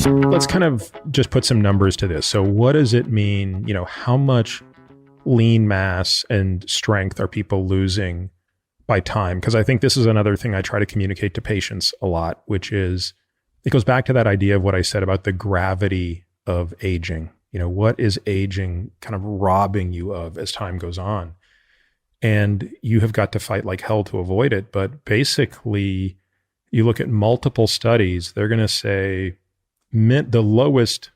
Let's kind of just put some numbers to this. So what does it mean? How much lean mass and strength are people losing by time? Because I think this is another thing I try to communicate to patients a lot, which is, it goes back to that idea of what I said about the gravity of aging. What is aging kind of robbing you of as time goes on? And you have got to fight like hell to avoid it. But basically, you look at multiple studies, they're going to say the lowest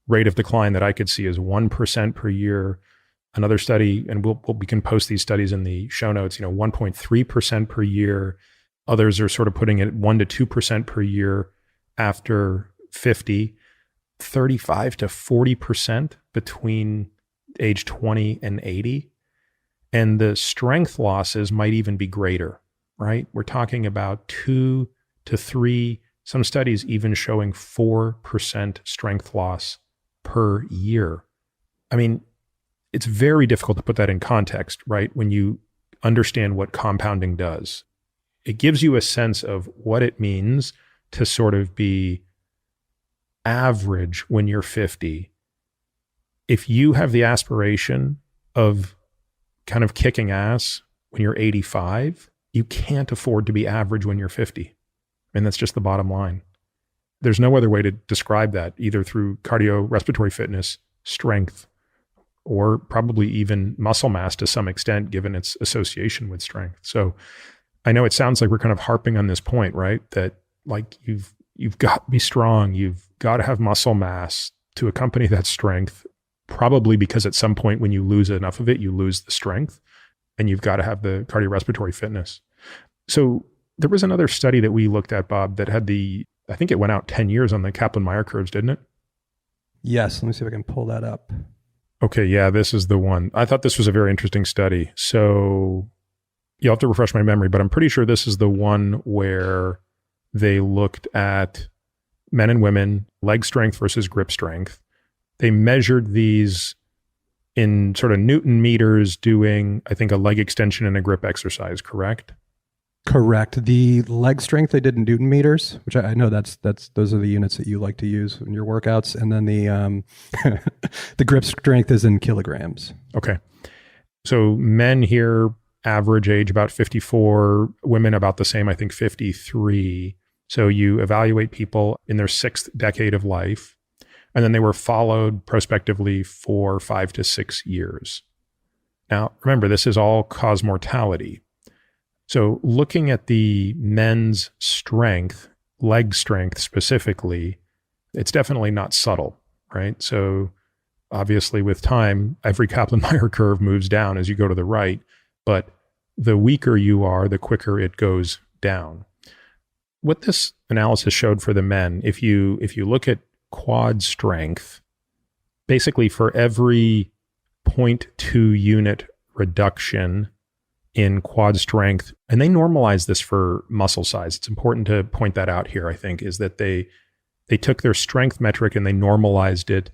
rate of decline that I could see is 1% per year. Another study, and we can post these studies in the show notes, 1.3% per year. Others are sort of putting it 1% to 2% per year after 50, 35 to 40% between age 20 and 80. And the strength losses might even be greater, right? We're talking about 2 to 3, some studies even showing 4% strength loss per year. I mean, it's very difficult to put that in context, right? When you understand what compounding does, it gives you a sense of what it means to sort of be average when you're 50. If you have the aspiration of kind of kicking ass when you're 85, you can't afford to be average when you're 50. And that's just the bottom line. There's no other way to describe that, either through cardiorespiratory fitness, strength, or probably even muscle mass to some extent, given its association with strength. So I know it sounds like we're kind of harping on this point, right? That like you've got to be strong, you've got to have muscle mass to accompany that strength, probably because at some point when you lose enough of it, you lose the strength, and you've got to have the cardiorespiratory fitness. So there was another study that we looked at, Bob, that had I think it went out 10 years on the Kaplan-Meier curves, didn't it? Yes. Let me see if I can pull that up. Okay. Yeah, this is the one. I thought this was a very interesting study. So you'll have to refresh my memory, but I'm pretty sure this is the one where they looked at men and women, leg strength versus grip strength. They measured these in sort of Newton meters doing, I think, a leg extension and a grip exercise, correct? Correct. The leg strength they did in Newton meters, which I know those are the units that you like to use in your workouts, and then the the grip strength is in kilograms. Okay. So men here, average age about 54, women about the same, I think 53. So you evaluate people in their 6th decade of life, and then they were followed prospectively for 5 to 6 years. Now, remember, this is all cause mortality. So looking at the men's strength, leg strength specifically, it's definitely not subtle, right? So obviously with time, every Kaplan-Meier curve moves down as you go to the right, but the weaker you are, the quicker it goes down. What this analysis showed for the men, if you look at quad strength, basically for every 0.2 unit reduction in quad strength, and they normalize this for muscle size. It's important to point that out here, I think, is that they took their strength metric and they normalized it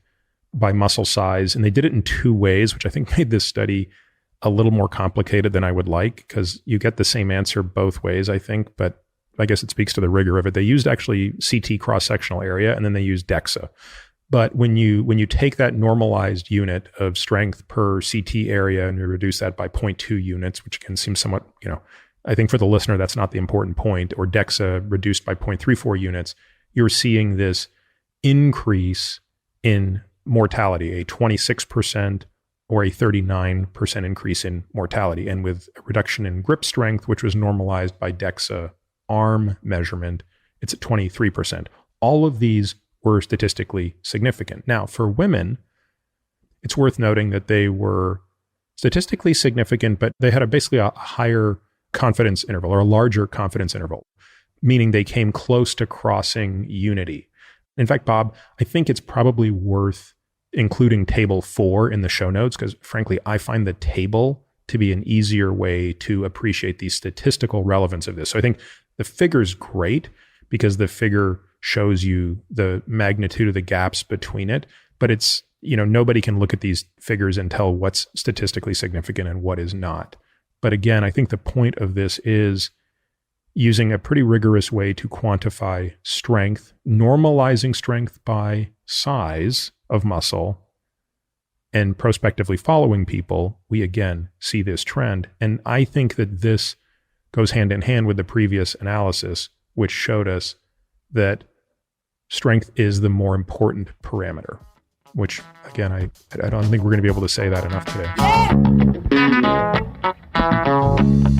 by muscle size. And they did it in 2 ways, which I think made this study a little more complicated than I would like, because you get the same answer both ways, I think, but I guess it speaks to the rigor of it. They used actually CT cross-sectional area, and then they used DEXA. But when you take that normalized unit of strength per CT area and you reduce that by 0.2 units, which can seem somewhat, I think for the listener, that's not the important point, or DEXA reduced by 0.34 units, you're seeing this increase in mortality, a 26% or a 39% increase in mortality. And with a reduction in grip strength, which was normalized by DEXA arm measurement, it's at 23%. All of these were statistically significant. Now, for women, it's worth noting that they were statistically significant, but they had basically a higher confidence interval, or a larger confidence interval, meaning they came close to crossing unity. In fact, Bob, I think it's probably worth including table 4 in the show notes, because frankly, I find the table to be an easier way to appreciate the statistical relevance of this. So I think the figure's great because the figure shows you the magnitude of the gaps between it, but it's, nobody can look at these figures and tell what's statistically significant and what is not. But again, I think the point of this is using a pretty rigorous way to quantify strength, normalizing strength by size of muscle, and prospectively following people, we again see this trend. And I think that this goes hand in hand with the previous analysis, which showed us that strength is the more important parameter, which again, I don't think we're going to be able to say that enough today.